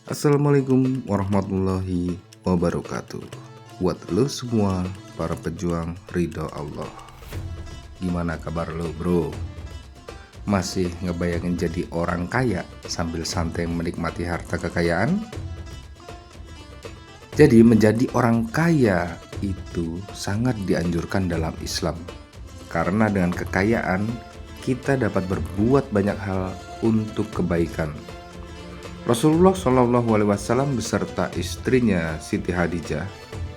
Assalamualaikum warahmatullahi wabarakatuh. Buat lo semua para pejuang ridho Allah, gimana kabar lo bro? Masih ngebayangin jadi orang kaya sambil santai menikmati harta kekayaan? Jadi menjadi orang kaya itu sangat dianjurkan dalam Islam, karena dengan kekayaan kita dapat berbuat banyak hal untuk kebaikan. Rasulullah SAW beserta istrinya Siti Khadijah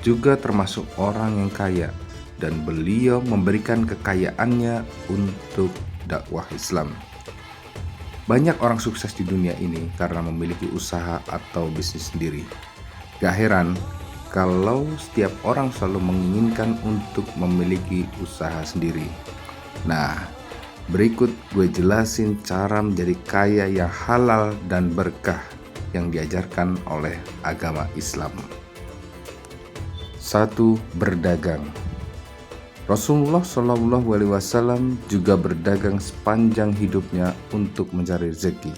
juga termasuk orang yang kaya, dan beliau memberikan kekayaannya untuk dakwah Islam. Banyak orang sukses di dunia ini karena memiliki usaha atau bisnis sendiri. Gak heran kalau setiap orang selalu menginginkan untuk memiliki usaha sendiri. Nah, berikut gue jelasin cara menjadi kaya yang halal dan berkah yang diajarkan oleh agama Islam. 1. Berdagang. Rasulullah SAW juga berdagang sepanjang hidupnya untuk mencari rezeki.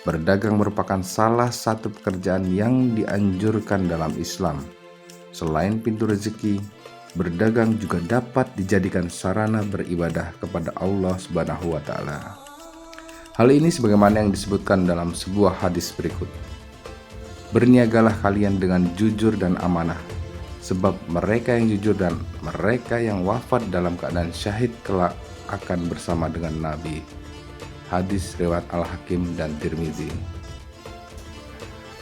Berdagang merupakan salah satu pekerjaan yang dianjurkan dalam Islam. Selain pintu rezeki, berdagang juga dapat dijadikan sarana beribadah kepada Allah Subhanahu wa Ta'ala. Hal ini sebagaimana yang disebutkan dalam sebuah hadis berikut. Berniagalah kalian dengan jujur dan amanah, sebab mereka yang jujur dan mereka yang wafat dalam keadaan syahid kelak akan bersama dengan Nabi. Hadis riwayat Al-Hakim dan Tirmizi.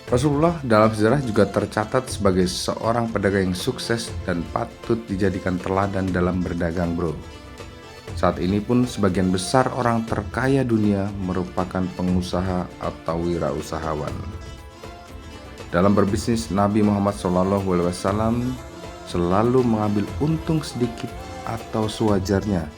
Rasulullah dalam sejarah juga tercatat sebagai seorang pedagang yang sukses dan patut dijadikan teladan dalam berdagang bro. Saat ini pun sebagian besar orang terkaya dunia merupakan pengusaha atau wirausahawan. Dalam berbisnis, Nabi Muhammad SAW selalu mengambil untung sedikit atau sewajarnya.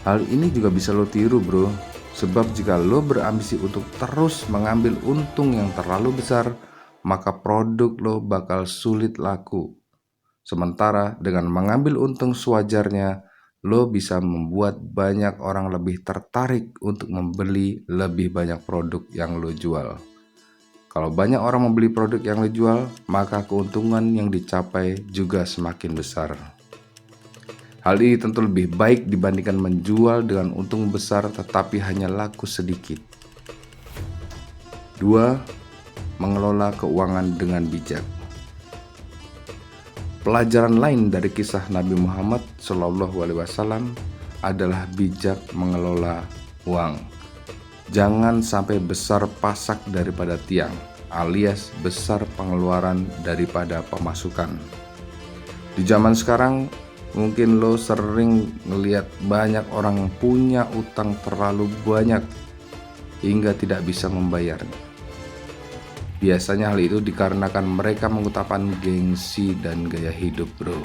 Hal ini juga bisa lo tiru bro. Sebab jika lo berambisi untuk terus mengambil untung yang terlalu besar, maka produk lo bakal sulit laku. Sementara dengan mengambil untung sewajarnya, lo bisa membuat banyak orang lebih tertarik untuk membeli lebih banyak produk yang lo jual. Kalau banyak orang membeli produk yang lo jual, maka keuntungan yang dicapai juga semakin besar. Hal ini tentu lebih baik dibandingkan menjual dengan untung besar tetapi hanya laku sedikit. 2. Mengelola keuangan dengan bijak. Pelajaran lain dari kisah Nabi Muhammad SAW adalah bijak mengelola uang. Jangan sampai besar pasak daripada tiang, alias besar pengeluaran daripada pemasukan. Di zaman sekarang, mungkin lo sering ngelihat banyak orang yang punya utang terlalu banyak hingga tidak bisa membayarnya. Biasanya hal itu dikarenakan mereka mengutamakan gengsi dan gaya hidup bro.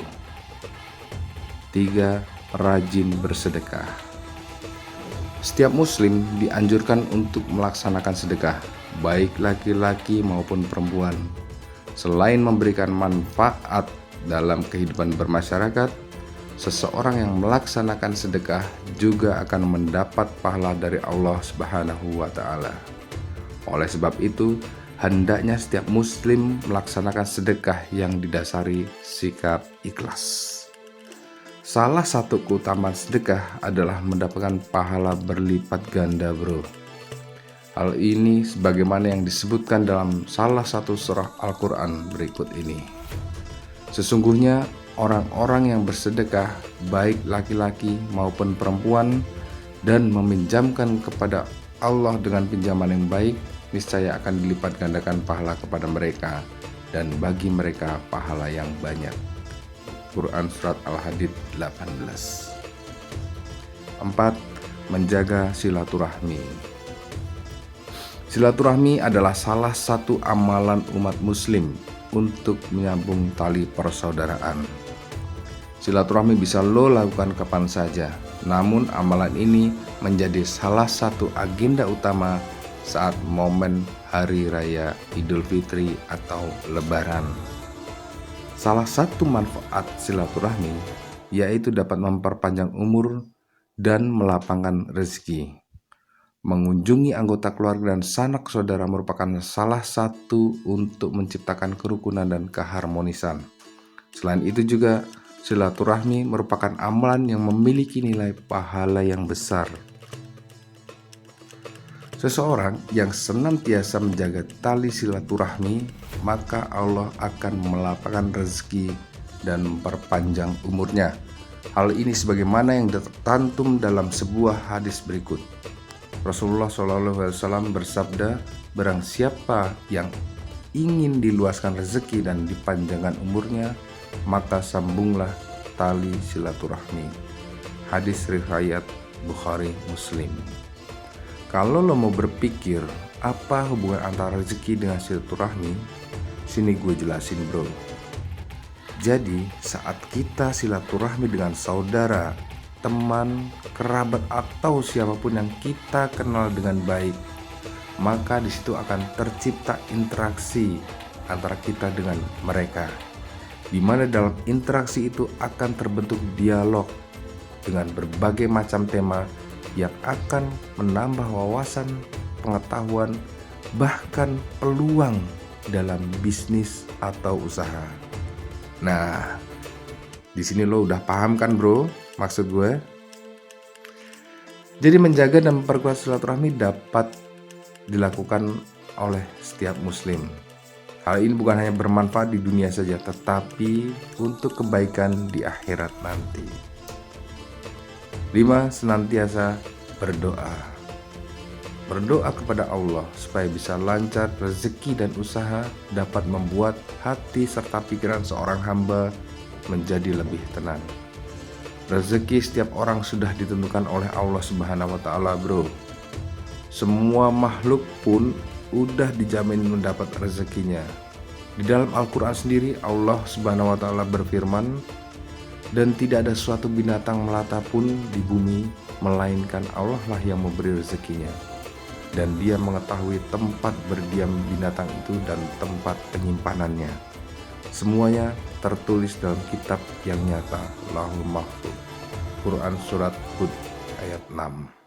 3. Rajin bersedekah. Setiap muslim dianjurkan untuk melaksanakan sedekah, baik laki-laki maupun perempuan. Selain memberikan manfaat dalam kehidupan bermasyarakat, seseorang yang melaksanakan sedekah juga akan mendapat pahala dari Allah Subhanahu wa Ta'ala. Oleh sebab itu, hendaknya setiap muslim melaksanakan sedekah yang didasari sikap ikhlas. Salah satu keutamaan sedekah adalah mendapatkan pahala berlipat ganda bro. Hal ini sebagaimana yang disebutkan dalam salah satu surah Al-Quran berikut ini. Sesungguhnya orang-orang yang bersedekah, baik laki-laki maupun perempuan, dan meminjamkan kepada Allah dengan pinjaman yang baik, niscaya akan dilipat gandakan pahala kepada mereka, dan bagi mereka pahala yang banyak. Quran Surat Al-Hadid 18. 4. Menjaga silaturahmi. Silaturahmi adalah salah satu amalan umat muslim untuk menyambung tali persaudaraan. Silaturahmi bisa lo lakukan kapan saja, namun amalan ini menjadi salah satu agenda utama saat momen Hari Raya Idul Fitri atau Lebaran. Salah satu manfaat silaturahmi yaitu dapat memperpanjang umur dan melapangkan rezeki. Mengunjungi anggota keluarga dan sanak saudara merupakan salah satu untuk menciptakan kerukunan dan keharmonisan. Selain itu juga, silaturahmi merupakan amalan yang memiliki nilai pahala yang besar. Seseorang yang senantiasa menjaga tali silaturahmi, maka Allah akan melapangkan rezeki dan memperpanjang umurnya. Hal ini sebagaimana yang tercantum dalam sebuah hadis berikut. Rasulullah SAW bersabda, barang siapa yang ingin diluaskan rezeki dan dipanjangkan umurnya, maka sambunglah tali silaturahmi. Hadis riwayat Bukhari Muslim. Kalau lo mau berpikir apa hubungan antara rezeki dengan silaturahmi, sini gue jelasin bro. Jadi saat kita silaturahmi dengan saudara, teman, kerabat atau siapapun yang kita kenal dengan baik, maka di situ akan tercipta interaksi antara kita dengan mereka, di mana dalam interaksi itu akan terbentuk dialog dengan berbagai macam tema yang akan menambah wawasan, pengetahuan, bahkan peluang dalam bisnis atau usaha. Nah, di sini lo udah paham kan bro maksud gue? Jadi menjaga dan memperkuat silaturahmi dapat dilakukan oleh setiap muslim. Hal ini bukan hanya bermanfaat di dunia saja, tetapi untuk kebaikan di akhirat nanti. 5. Senantiasa berdoa. Berdoa kepada Allah supaya bisa lancar rezeki dan usaha, dapat membuat hati serta pikiran seorang hamba menjadi lebih tenang. Rezeki setiap orang sudah ditentukan oleh Allah Subhanahu wa Ta'ala, bro. Semua makhluk pun udah dijamin mendapat rezekinya. Di dalam Al-Quran sendiri, Allah Subhanahu wa Ta'ala berfirman, dan tidak ada suatu binatang melata pun di bumi, melainkan Allah lah yang memberi rezekinya. Dan Dia mengetahui tempat berdiam binatang itu dan tempat penyimpanannya. Semuanya tertulis dalam kitab yang nyata, Lauhul Mahfuz. Quran Surat Hud ayat 6.